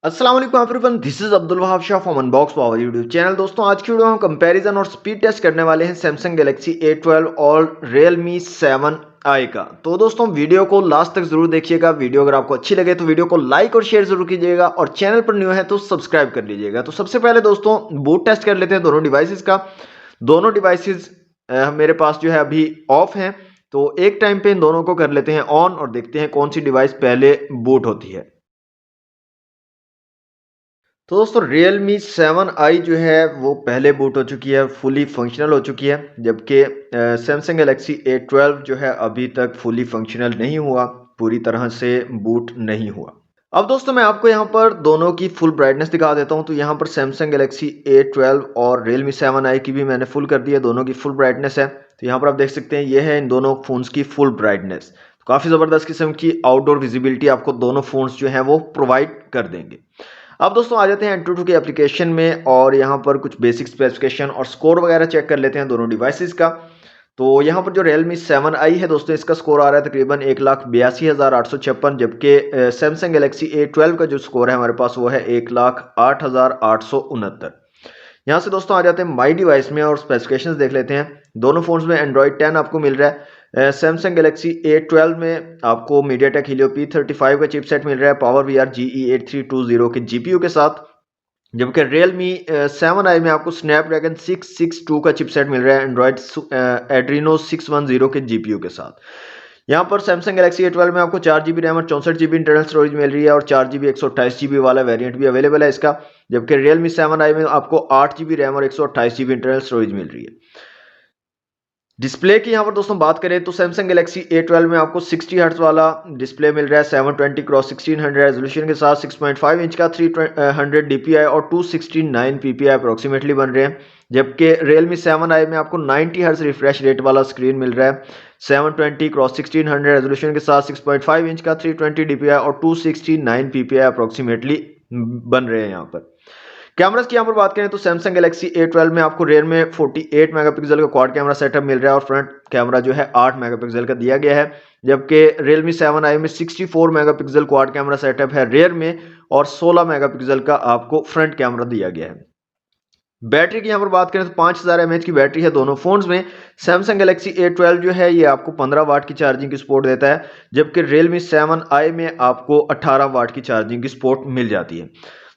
अस्सलाम वालेकुम everyone, this is Abdul Wahab Shah from unbox power YouTube channel. दोस्तों आज की वीडियो में हम कंपैरिजन और स्पीड टेस्ट करने वाले हैं सैमसंग गैलेक्सी A12 और Realme 7i का। तो दोस्तों वीडियो को लास्ट तक जरूर देखिएगा। वीडियो अगर आपको अच्छी लगे तो वीडियो को लाइक और शेयर जरूर कीजिएगा और चैनल पर न्यू है तो सब्सक्राइब कर लीजिएगा। तो सबसे पहले दोस्तों बूट टेस्ट कर लेते हैं दोनों डिवाइसेस का। दोनों डिवाइसेस मेरे पास जो है अभी ऑफ हैं, तो एक टाइम पे इन दोनों को कर लेते हैं ऑन और देखते हैं कौन सी डिवाइस पहले बूट होती है। तो दोस्तों Realme 7i जो है वो पहले बूट हो चुकी है, फुली फंक्शनल हो चुकी है, जबकि Samsung Galaxy A12 जो है अभी तक फुली फंक्शनल नहीं हुआ, पूरी तरह से बूट नहीं हुआ। अब दोस्तों मैं आपको यहाँ पर दोनों की फुल ब्राइटनेस दिखा देता हूँ। तो यहाँ पर Samsung Galaxy A12 और Realme 7i की भी मैंने फुल कर दी है, दोनों की फुल ब्राइटनेस है। तो यहाँ पर आप देख सकते हैं ये है इन दोनों फोन्स की फुल ब्राइटनेस। तो काफ़ी ज़बरदस्त किस्म की आउटडोर विजिबिलिटी आपको दोनों फोन्स जो हैं वो प्रोवाइड कर देंगे। अब दोस्तों आ जाते हैं एंटूटू की एप्लीकेशन में और यहाँ पर कुछ बेसिक स्पेसिफिकेशन और स्कोर वगैरह चेक कर लेते हैं दोनों डिवाइसेस का। तो यहाँ पर जो Realme 7i है दोस्तों, इसका स्कोर आ रहा है तकरीबन 1,82,856, जबकि Samsung Galaxy A12 का जो स्कोर है हमारे पास वो है 1,08,869। यहाँ से दोस्तों आ जाते हैं माई डिवाइस में और स्पेसिफिकेशंस देख लेते हैं। दोनों फोन्स में एंड्रॉयड 10 आपको मिल रहा है। सैमसंग गैलेक्सी A12 में आपको MediaTek Helio P35 का चिपसेट मिल रहा है पावर VR GE8320 के GPU के साथ, जबकि Realme 7i में आपको Snapdragon 662 का चिपसेट मिल रहा है एंड्रॉयड Adreno 610 के GPU के साथ। यहाँ पर Samsung Galaxy A12 में आपको 4GB रैम और 64GB इंटरनल स्टोरेज मिल रही है और 4GB 128GB वाला वेरिएंट भी अवेलेबल है इसका, जबकि Realme 7i में आपको 8GB रैम और 128GB इंटरनल स्टोरेज मिल रही है। डिस्प्ले की यहाँ पर दोस्तों बात करें तो Samsung Galaxy A12 में आपको 60 हर्ट्ज वाला डिस्प्ले मिल रहा है 720 क्रॉस 1600 रेजोल्यूशन के साथ, 6.5 इंच का 300 DPI और 269 PPI अप्रोक्सीमेटली बन रहे हैं, जबकि Realme 7i में आपको 90 हर्ट्ज रिफ्रेश रेट वाला स्क्रीन मिल रहा है 720 क्रॉस 1600 रेजोल्यूशन के साथ, 6.5 इंच का 320 DPI और 269 PPI अप्रोक्सीमेटली बन रहे हैं यहाँ पर। कैमरास की यहाँ पर बात करें तो Samsung Galaxy A12 में आपको रेयर में 48 मेगापिक्सल का क्वाड कैमरा सेटअप मिल रहा है और फ्रंट कैमरा जो है 8 मेगापिक्सल का दिया गया है, जबकि Realme 7i में 64 मेगापिक्सल क्वाड कैमरा सेटअप है रेयर में और 16 मेगापिक्सल का आपको फ्रंट कैमरा दिया गया है। बैटरी की यहाँ पर बात करें तो 5000 mAh की बैटरी है दोनों फोन्स में। Samsung Galaxy A12 जो है ये आपको 15 वाट की चार्जिंग की सपोर्ट देता है, जबकि Realme 7i में आपको 18 वाट की चार्जिंग की सपोर्ट मिल जाती है।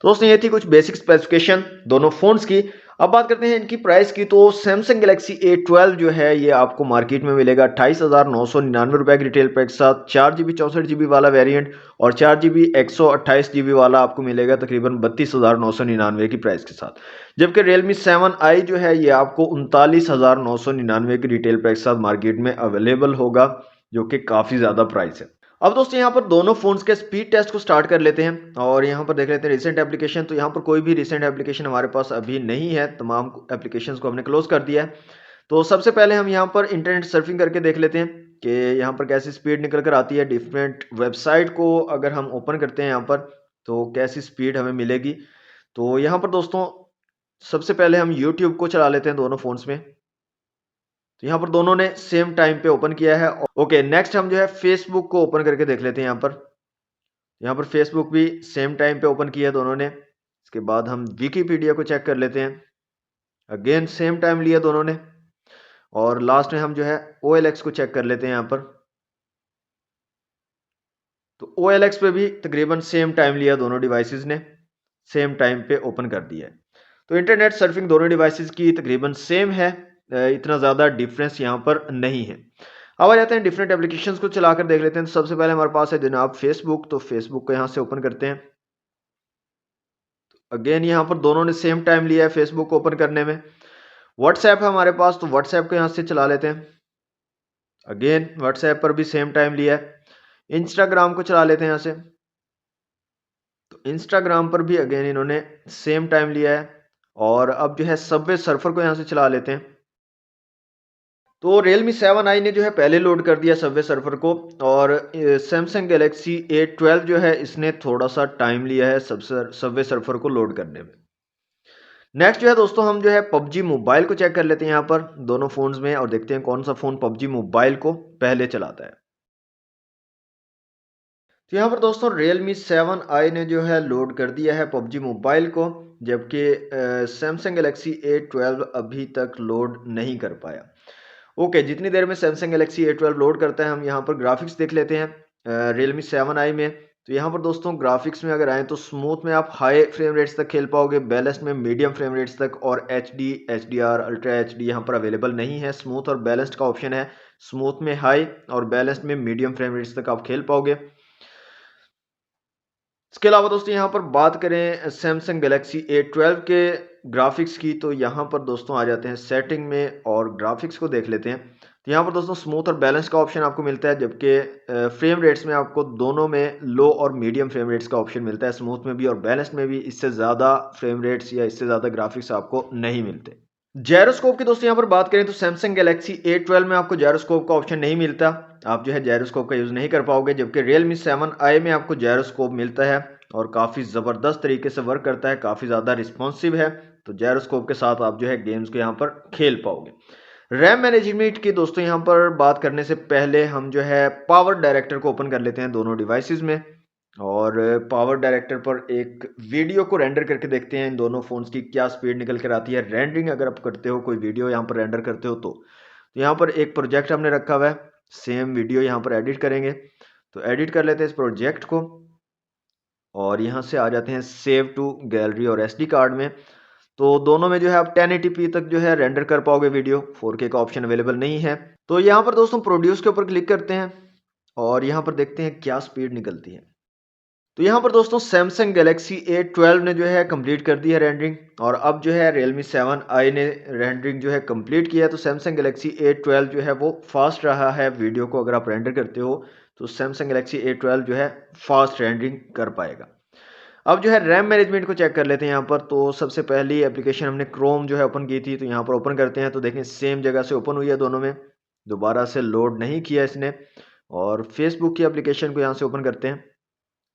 तो दोस्तों ये थी कुछ बेसिक स्पेसिफिकेशन दोनों फोन्स की। अब बात करते हैं इनकी प्राइस की। तो Samsung Galaxy A12 जो है ये आपको मार्केट में मिलेगा 28,999 रुपए की रिटेल प्राइस के साथ, 4GB 64GB वाला वेरिएंट और 4GB 128GB वाला आपको मिलेगा तकरीबन 32,999 की प्राइस के साथ, जबकि Realme 7i जो है ये आपको 39,999 की रिटेल प्राइस के साथ मार्केट में अवेलेबल होगा, जो कि काफ़ी ज़्यादा प्राइस है। अब दोस्तों यहाँ पर दोनों फोन्स के स्पीड टेस्ट को स्टार्ट कर लेते हैं और यहाँ पर देख लेते हैं रिसेंट एप्लीकेशन। तो यहाँ पर कोई भी रिसेंट एप्लीकेशन हमारे पास अभी नहीं है, तमाम एप्लीकेशंस को हमने क्लोज कर दिया है। तो सबसे पहले हम यहाँ पर इंटरनेट सर्फिंग करके देख लेते हैं कि यहाँ पर कैसी स्पीड निकल कर आती है। डिफरेंट वेबसाइट को अगर हम ओपन करते हैं यहाँ पर तो कैसी स्पीड हमें मिलेगी। तो यहाँ पर दोस्तों सबसे पहले हम यूट्यूब को चला लेते हैं दोनों फोन्स में। तो यहाँ पर दोनों ने सेम टाइम पे ओपन किया है। ओके, नेक्स्ट हम जो है फेसबुक को ओपन करके देख लेते हैं। यहाँ पर फेसबुक भी सेम टाइम पे ओपन किया है दोनों ने। इसके बाद हम विकीपीडिया को चेक कर लेते हैं, अगेन सेम टाइम लिया दोनों ने। और लास्ट में हम जो है OLX को चेक कर लेते हैं यहाँ पर। तो OLX पे भी तकरीबन सेम टाइम लिया दोनों डिवाइसेस ने, सेम टाइम पे ओपन कर दिया है। तो इंटरनेट सर्फिंग दोनों डिवाइसेस की तकरीबन सेम है, इतना ज़्यादा डिफरेंस यहाँ पर नहीं है। अब आ जाते हैं डिफरेंट एप्लीकेशंस को चलाकर देख लेते हैं। तो सबसे पहले हमारे पास है जनाब फेसबुक। तो फेसबुक को यहाँ से ओपन करते हैं। अगेन यहाँ पर दोनों ने सेम टाइम लिया है फेसबुक को ओपन करने में। व्हाट्सएप है हमारे पास, तो व्हाट्सएप को यहाँ से चला लेते हैं। अगेन व्हाट्सएप पर भी सेम टाइम लिया है। इंस्टाग्राम को चला लेते हैं यहाँ से। तो इंस्टाग्राम पर भी अगेन इन्होंने सेम टाइम लिया है। और अब जो है सबवे सर्फर को यहाँ से चला लेते हैं। तो Realme 7i ने जो है पहले लोड कर दिया सबवे सर्फर को और Samsung Galaxy A12 जो है इसने थोड़ा सा टाइम लिया है सबवे सर्फर को लोड करने में। नेक्स्ट जो है दोस्तों हम जो है PUBG मोबाइल को चेक कर लेते हैं यहाँ पर दोनों फोन्स में और देखते हैं कौन सा फोन PUBG मोबाइल को पहले चलाता है। तो यहाँ पर दोस्तों Realme 7i ने जो है लोड कर दिया है PUBG मोबाइल को, जबकि Samsung Galaxy A12 अभी तक लोड नहीं कर पाया। ओके, जितनी देर में Samsung Galaxy A12 लोड करता है हम यहाँ पर ग्राफिक्स देख लेते हैं Realme 7i में। तो यहाँ पर दोस्तों ग्राफिक्स में अगर आए तो स्मूथ में आप हाई फ्रेम रेट्स तक खेल पाओगे, बैलेंस्ड में मीडियम फ्रेम रेट्स तक, और HD, HDR, अल्ट्रा HD यहाँ पर अवेलेबल नहीं है। स्मूथ और बैलेंस्ड का ऑप्शन है, स्मूथ में हाई और बैलेंस्ड में मीडियम फ्रेम रेट्स तक आप खेल पाओगे। इसके अलावा दोस्तों यहाँ पर बात करें सैमसंग गैलेक्सी A12 के ग्राफिक्स की, तो यहाँ पर दोस्तों आ जाते हैं सेटिंग में और ग्राफिक्स को देख लेते हैं। तो यहाँ पर दोस्तों स्मूथ और बैलेंस का ऑप्शन आपको मिलता है, जबकि फ्रेम रेट्स में आपको दोनों में लो और मीडियम फ्रेम रेट्स का ऑप्शन मिलता है, स्मूथ में भी और बैलेंस में भी। इससे ज़्यादा फ्रेम रेट्स या इससे ज़्यादा ग्राफिक्स आपको नहीं मिलते। जायरोस्कोप की दोस्तों यहाँ पर बात करें तो सैमसंग गैलेक्सी A12 में आपको जायरोस्कोप का ऑप्शन नहीं मिलता, आप जो है जायरोस्कोप का यूज़ नहीं कर पाओगे, जबकि Realme 7i में आपको जायरोस्कोप मिलता है और काफ़ी ज़बरदस्त तरीके से वर्क करता है, काफ़ी ज़्यादा रिस्पॉन्सिव है। तो जायरोस्कोप के साथ आप जो है गेम्स को यहाँ पर खेल पाओगे। रैम मैनेजमेंट की दोस्तों यहाँ पर बात करने से पहले हम जो है पावर डायरेक्टर को ओपन कर लेते हैं दोनों डिवाइसेस में, और पावर डायरेक्टर पर एक वीडियो को रेंडर करके देखते हैं इन दोनों फ़ोन्स की क्या स्पीड निकल कर आती है। रेंडरिंग अगर आप करते हो, कोई वीडियो यहाँ पर रेंडर करते हो, तो यहाँ पर एक प्रोजेक्ट हमने रखा हुआ है, सेम वीडियो यहाँ पर एडिट करेंगे। तो एडिट कर लेते हैं इस प्रोजेक्ट को और यहाँ से आ जाते हैं सेव टू गैलरी और SD कार्ड में। तो दोनों में जो है आप 1080p तक जो है रेंडर कर पाओगे वीडियो, 4K का ऑप्शन अवेलेबल नहीं है। तो यहाँ पर दोस्तों प्रोड्यूस के ऊपर क्लिक करते हैं और यहाँ पर देखते हैं क्या स्पीड निकलती है। तो यहाँ पर दोस्तों सैमसंग गैलेक्सी A12 ने जो है कंप्लीट कर दी है रेंडरिंग, और अब जो है Realme 7i ने रेंडरिंग जो है कंप्लीट किया है। तो सैमसंग गैलेक्सी A12 जो है वो फास्ट रहा है, वीडियो को अगर आप रेंडर करते हो तो सैमसंग गैलेक्सी A12 जो है फास्ट रेंडरिंग कर पाएगा। अब जो है रैम मैनेजमेंट को चेक कर लेते हैं यहाँ पर। तो सबसे पहली एप्लीकेशन हमने क्रोम जो है ओपन की थी, तो यहाँ पर ओपन करते हैं तो देखें सेम जगह से ओपन हुई है दोनों में, दोबारा से लोड नहीं किया इसने। और फेसबुक की एप्लीकेशन को यहाँ से ओपन करते हैं,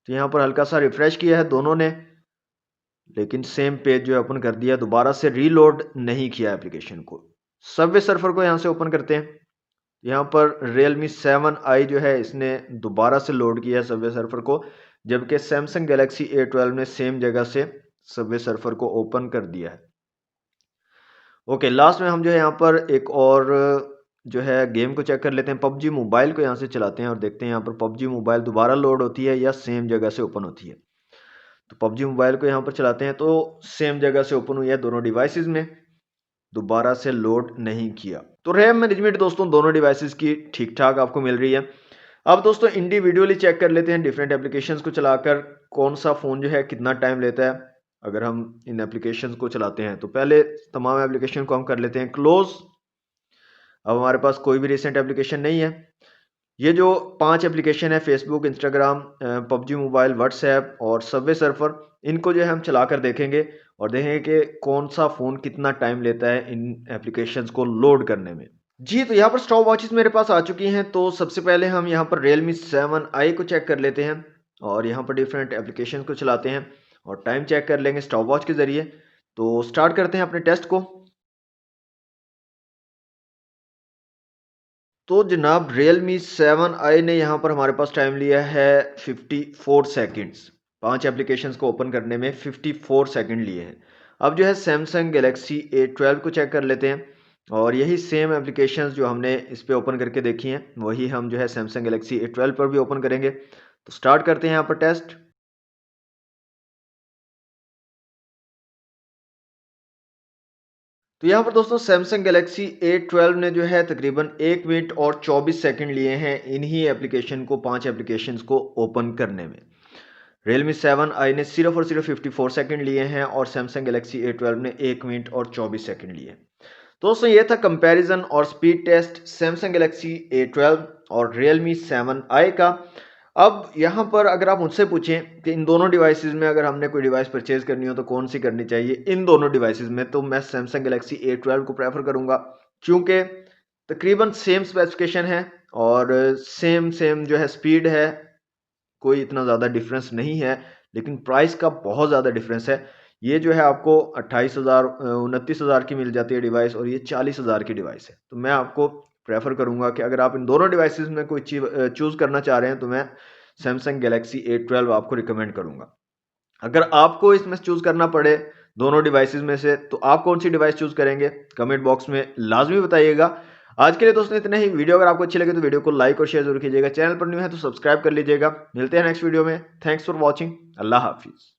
तो यहाँ पर हल्का सा रिफ्रेश किया है दोनों ने, लेकिन सेम पेज जो है ओपन कर दिया, दोबारा से रीलोड नहीं किया एप्लीकेशन को। सबवे सर्फर को यहाँ से ओपन करते हैं, यहाँ पर Realme 7i जो है इसने दोबारा से लोड किया है सबवे सर्फर को, जबकि सैमसंग गैलेक्सी A12 ने सेम जगह से सबवे सर्फर को ओपन कर दिया है। ओके, लास्ट में हम जो है यहाँ पर एक और जो है गेम को चेक कर लेते हैं। PUBG मोबाइल को यहाँ से चलाते हैं और देखते हैं यहाँ पर PUBG मोबाइल दोबारा लोड होती है या सेम जगह से ओपन होती है। तो PUBG मोबाइल को यहाँ पर चलाते हैं तो सेम जगह से ओपन हुई है दोनों डिवाइसेस में, दोबारा से लोड नहीं किया। तो रैम मैनेजमेंट दोस्तों दोनों डिवाइसेस की ठीक ठाक आपको मिल रही है। अब दोस्तों इंडिविजुअली चेक कर लेते हैं डिफरेंट एप्लीकेशंस को चलाकर कौन सा फ़ोन जो है कितना टाइम लेता है अगर हम इन एप्लीकेशंस को चलाते हैं। तो पहले तमाम एप्लीकेशन को हम कर लेते हैं क्लोज। अब हमारे पास कोई भी रिसेंट एप्लीकेशन नहीं है। ये जो 5 एप्लीकेशन है, Facebook, Instagram, PUBG mobile, WhatsApp और सबवे सर्फर, इनको जो है हम चला कर देखेंगे और देखेंगे कि कौन सा फ़ोन कितना टाइम लेता है इन एप्लीकेशंस को लोड करने में। जी, तो यहाँ पर स्टॉप वॉचेस मेरे पास आ चुकी हैं। तो सबसे पहले हम यहाँ पर Realme 7i को चेक कर लेते हैं और यहाँ पर डिफरेंट एप्लीकेशन को चलाते हैं और टाइम चेक कर लेंगे स्टॉप वॉच के ज़रिए। तो स्टार्ट करते हैं अपने टेस्ट को। तो जनाब Realme 7i ने यहाँ पर हमारे पास टाइम लिया है 54 सेकंड्स। 5 एप्लीकेशंस को ओपन करने में 54 सेकंड लिए हैं। अब जो है Samsung Galaxy A12 को चेक कर लेते हैं और यही सेम एप्लीकेशंस जो हमने इस पे ओपन करके देखी हैं, वही हम जो है Samsung Galaxy A12 पर भी ओपन करेंगे। तो स्टार्ट करते हैं यहाँ पर टेस्ट। तो यहाँ पर दोस्तों Samsung Galaxy A12 ने जो है तकरीबन 1 मिनट और 24 सेकंड लिए हैं इन्हीं एप्लीकेशन को, 5 एप्लीकेशंस को ओपन करने में। Realme 7i ने सिर्फ और सिर्फ 54 सेकंड लिए हैं और Samsung Galaxy A12 ने 1 मिनट और 24 सेकंड लिए। तो दोस्तों ये था कंपैरिजन और speed test Samsung Galaxy A12 और Realme 7i का। अब यहाँ पर अगर आप मुझसे पूछें कि इन दोनों डिवाइसेस में अगर हमने कोई डिवाइस परचेज करनी हो तो कौन सी करनी चाहिए इन दोनों डिवाइसेस में, तो मैं Samsung Galaxy A12 को प्रेफर करूंगा, क्योंकि तकरीबन सेम स्पेसिफिकेशन है और सेम सेम जो है स्पीड है, कोई इतना ज़्यादा डिफरेंस नहीं है, लेकिन प्राइस का बहुत ज़्यादा डिफरेंस है। ये जो है आपको 28,000 29,000 की मिल जाती है डिवाइस और ये 40,000 की डिवाइस है। तो मैं आपको प्रेफर करूंगा कि अगर आप इन दोनों डिवाइसेस में कोई चीज़ चूज़ करना चाह रहे हैं तो मैं सैमसंग गैलेक्सी A12 आपको रिकमेंड करूंगा। अगर आपको इसमें चूज करना पड़े दोनों डिवाइसेस में से तो आप कौन सी डिवाइस चूज करेंगे, कमेंट बॉक्स में लाजमी बताइएगा। आज के लिए दोस्तों इतना ही। वीडियो अगर आपको अच्छी लगे तो वीडियो को लाइक और शेयर जरूर कीजिएगा। चैनल पर न्यू है तो सब्सक्राइब कर लीजिएगा। मिलते हैं नेक्स्ट वीडियो में। Thanks for watching. Allah Hafiz.